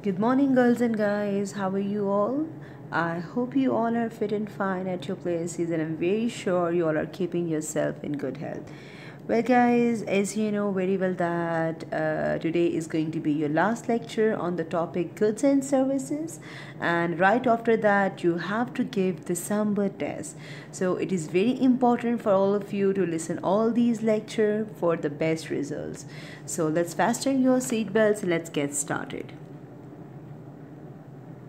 Good morning, girls and guys. How are you all? I hope you all are fit and fine at your places, and I'm very sure you all are keeping yourself in good health. Well, guys, as you know very well that today is going to be your last lecture on the topic goods and services, and right after that you have to give the Samba test. So it is very important for all of you to listen all these lecture for the best results. So let's fasten your seatbelts and let's get started.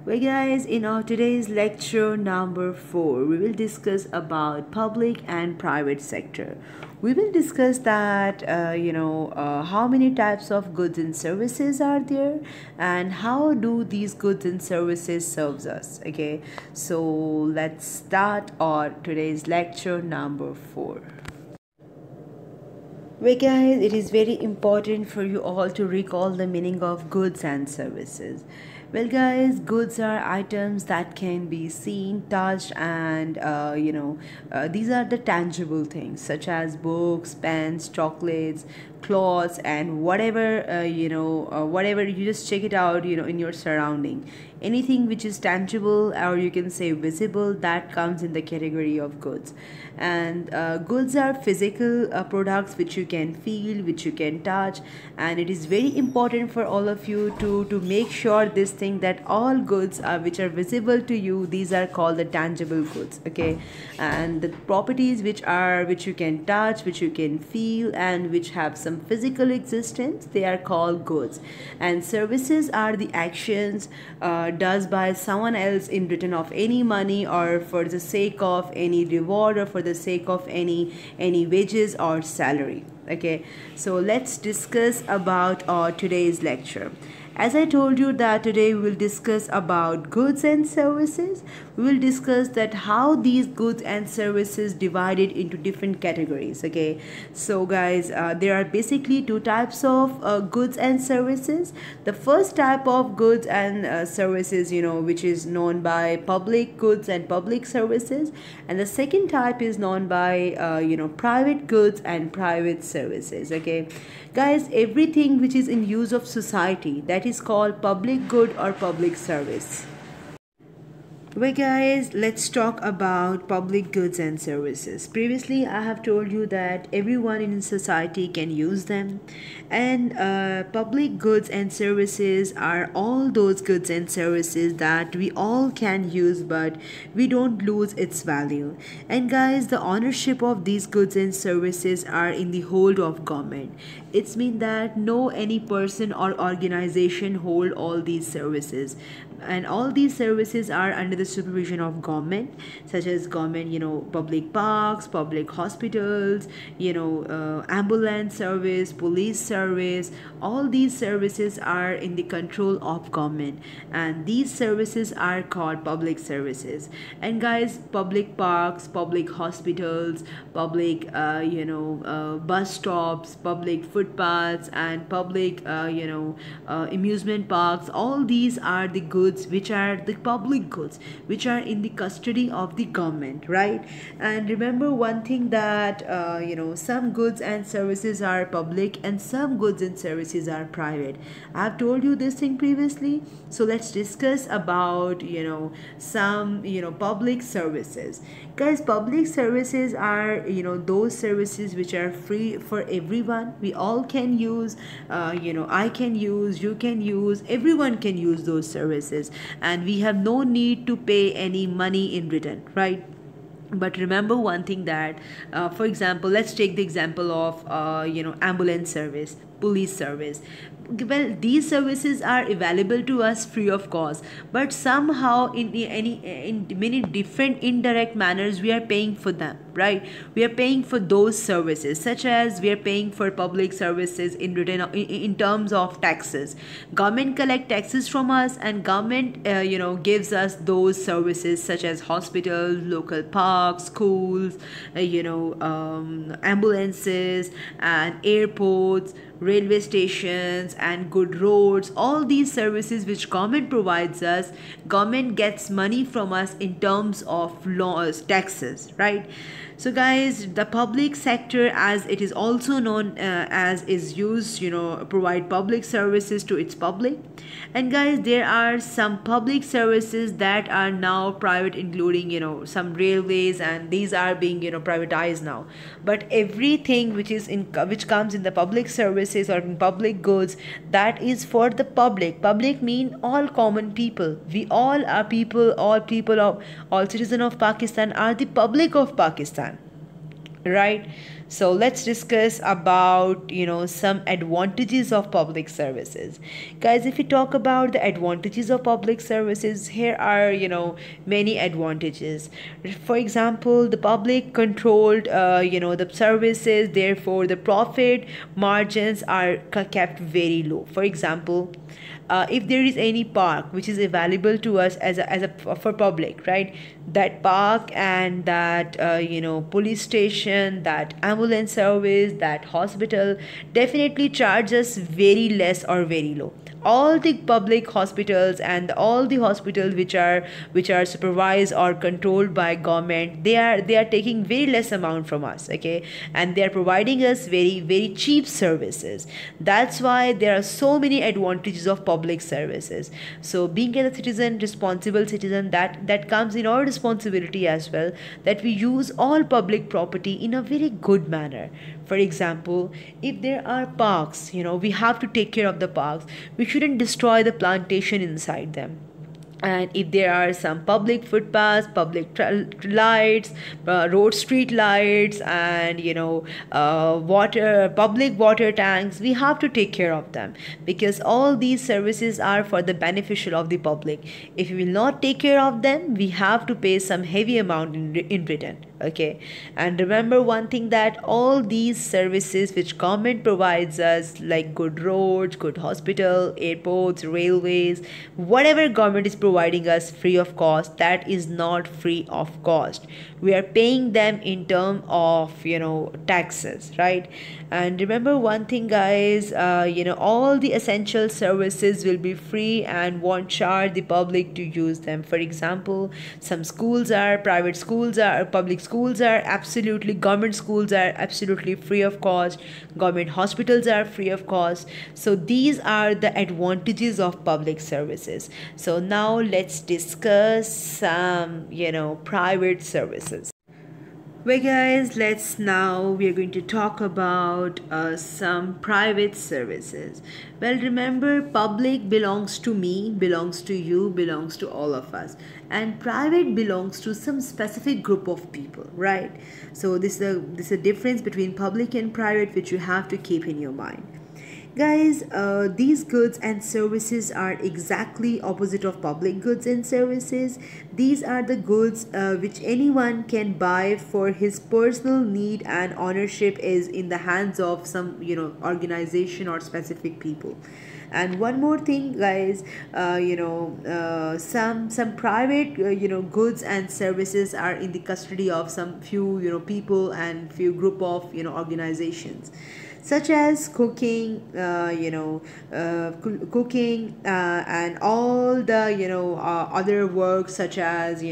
Well, guys, in our today's lecture number 4, we will discuss about public and private sector. We will discuss that how many types of goods and services are there, and how do these goods and services serves us. Okay, so let's start our today's lecture number 4. Well, guys, it is very important for you all to recall the meaning of goods and services. Well, guys, goods are items that can be seen, touched, and these are the tangible things such as books, pens, chocolates, clothes, and whatever whatever you just check it out in your surrounding. Anything which is tangible, or you can say visible, that comes in the category of goods. And goods are physical products which you can feel, which you can touch, and it is very important for all of you to make sure this thing that all goods which are visible to you, these are called the tangible goods. Okay, and the properties which you can touch, which you can feel, and which have some physical existence, they are called goods. And services are the actions does by someone else in return of any money, or for the sake of any reward, or for the sake of any wages or salary. Okay, so let's discuss about today's lecture. As I told you that today we will discuss about goods and services. We will discuss that how these goods and services divided into different categories. Okay, so guys, there are basically two types of goods and services. The first type of goods and services, which is known by public goods and public services, and the second type is known by private goods and private services. Okay, guys, everything which is in use of society, that is called public good or public service. Well, guys, let's talk about public goods and services. Previously, I have told you that everyone in society can use them, and public goods and services are all those goods and services that we all can use, but we don't lose its value. And guys, the ownership of these goods and services are in the hold of government. It's mean that no any person or organization hold all these services, and all these services are under the supervision of government, such as government, public parks, public hospitals, ambulance service, police service. All these services are in the control of government, and these services are called public services. And guys, public parks, public hospitals, public bus stops, public footpaths, and public amusement parks, all these are the goods which are the public goods, which are in the custody of the government, right? And remember one thing, that some goods and services are public and some goods and services are private. I have told you this thing previously. So let's discuss about some public services. Guys, public services are those services which are free for everyone. We all can use, I can use, you can use, everyone can use those services, and we have no need to pay any money in return, right? But remember one thing, that for example, let's take the example of ambulance service, police service. Well, these services are available to us free of cost, but somehow in many different indirect manners we are paying for them, right? We are paying for those services, such as we are paying for public services in return in terms of taxes. Government collect taxes from us, and government gives us those services such as hospitals, local parks, schools, ambulances, and airports, railway stations, and good roads. All these services which government provides us, government gets money from us in terms of laws, taxes, right? So guys, the public sector, as it is also known as, is used, provide public services to its public. And guys, there are some public services that are now private, including some railways, and these are being privatized now. But everything which comes in the public services or in public goods, that is for the public. Public mean all common people. We all are people. All citizens of Pakistan are the public of Pakistan, right? So let's discuss about some advantages of public services. Guys, if we talk about the advantages of public services, here are many advantages. For example, the public controlled the services, therefore the profit margins are kept very low. For example, if there is any park which is available to us for public, right, that park and that police station, that ambulance service, that hospital definitely charges very less or very low. All the public hospitals and all the hospitals which are supervised or controlled by government, they are taking very less amount from us, okay, and they are providing us very very cheap services. That's why there are so many advantages of public services. So being a citizen, responsible citizen, that comes in our responsibility as well, that we use all public property in a very good manner. For example, if there are parks, we have to take care of the parks. We shouldn't destroy the plantation inside them. And if there are some public footpaths, public lights, road street lights, and public water tanks, we have to take care of them, because all these services are for the beneficial of the public. If we will not take care of them, we have to pay some heavy amount in return, okay. And remember one thing, that all these services which government provides us, like good roads, good hospital, airports, railways, whatever government is providing us free of cost, that is not free of cost. We are paying them in term of taxes, right? And remember one thing, guys, all the essential services will be free and won't charge the public to use them. For example, some schools are private schools, are public schools are absolutely, government schools are absolutely free of cost, government hospitals are free of cost. So these are the advantages of public services. So now let's discuss some private services. Well guys, we are going to talk about some private services. Well, remember, public belongs to me, belongs to you, belongs to all of us, and private belongs to some specific group of people, right? So this is a difference between public and private, which you have to keep in your mind. Guys, these goods and services are exactly opposite of public goods and services. These are the goods which anyone can buy for his personal need, and ownership is in the hands of some organization or specific people. And one more thing, guys, some private goods and services are in the custody of some few people and few group of organizations, such as cooking, and all the other work, such as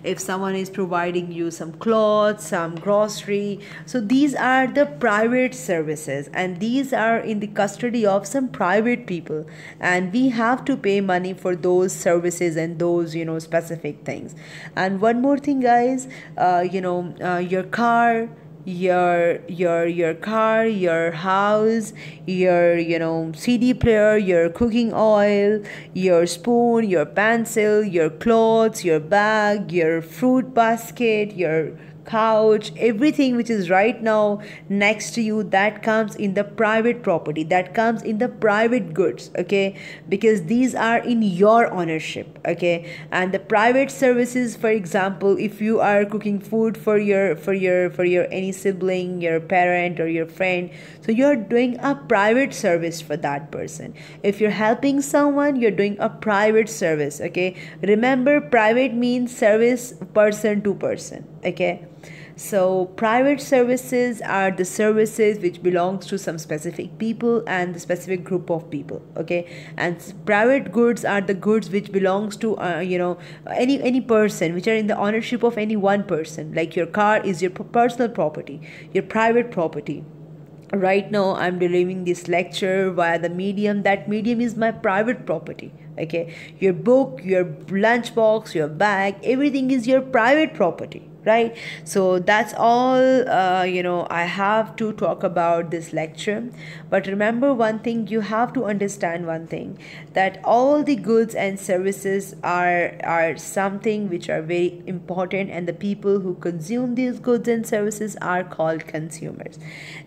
if someone is providing you some clothes, some grocery. So these are the private services, and these are in the custody of some private people, and we have to pay money for those services and those specific things. And one more thing, guys, your car, your house, your CD player, your cooking oil, your spoon, your pencil, your clothes, your bag, your fruit basket, your couch, everything which is right now next to you, that comes in the private property, that comes in the private goods, okay, because these are in your ownership, okay. And the private services, for example, if you are cooking food for your any sibling, your parent, or your friend, so you're doing a private service for that person. If you're helping someone, you're doing a private service, okay. Remember, private means service person to person, okay. So private services are the services which belongs to some specific people and the specific group of people, okay? And private goods are the goods which belongs to any person, which are in the ownership of any one person. Like your car is your personal property, your private property. Right now I'm delivering this lecture via the medium. That medium is my private property, okay? Your book, your lunchbox, your bag, everything is your private property, right? So that's all I have to talk about this lecture. But remember one thing, you have to understand one thing, that all the goods and services are something which are very important, and the people who consume these goods and services are called consumers.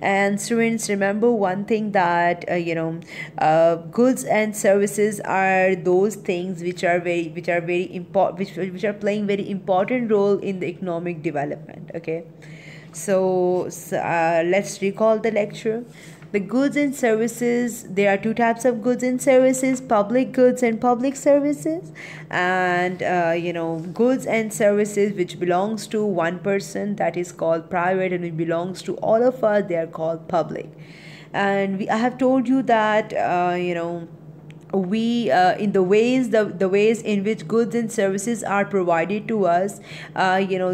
And students, remember one thing, that goods and services are those things which are very important, which are playing very important role in the economic development, okay? So let's recall the lecture. The goods and services, there are two types of goods and services: public goods and public services. And goods and services which belongs to one person, that is called private, and it belongs to all of us, they are called public. And I have told you that we in the ways in which goods and services are provided to us,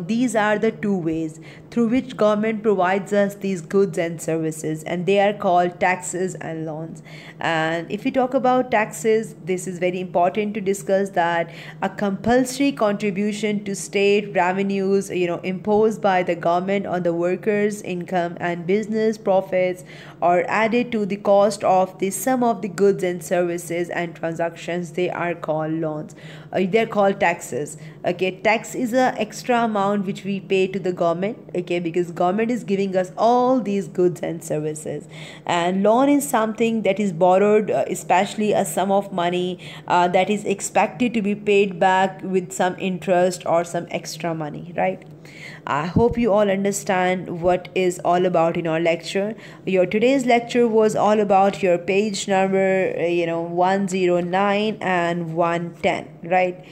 these are the two ways through which government provides us these goods and services, and they are called taxes and loans. And if we talk about taxes, this is very important to discuss, that a compulsory contribution to state revenues imposed by the government on the workers' income and business profits, or added to the cost of the sum of the goods and services and transactions, they are called loans. They're called taxes, okay? Tax is a extra amount which we pay to the government, okay, because government is giving us all these goods and services. And loan is something that is borrowed, especially a sum of money that is expected to be paid back with some interest or some extra money, right? I hope you all understand what is all about in our lecture. Your today's lecture was all about your page number 109 and 110, right?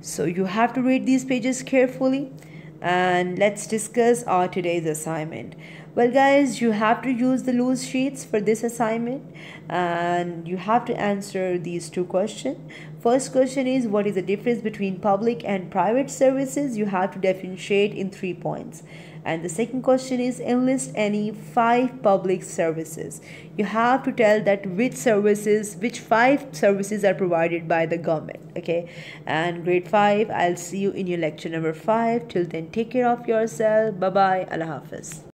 So you have to read these pages carefully, and let's discuss our today's assignment. Well guys, you have to use the loose sheets for this assignment, and you have to answer these two questions. First question is, what is the difference between public and private services? You have to differentiate in 3 points. And the second question is, enlist any 5 public services. You have to tell that which 5 services are provided by the government, okay? And grade 5, I'll see you in your lecture number 5. Till then, take care of yourself. Bye bye. Allah Hafiz.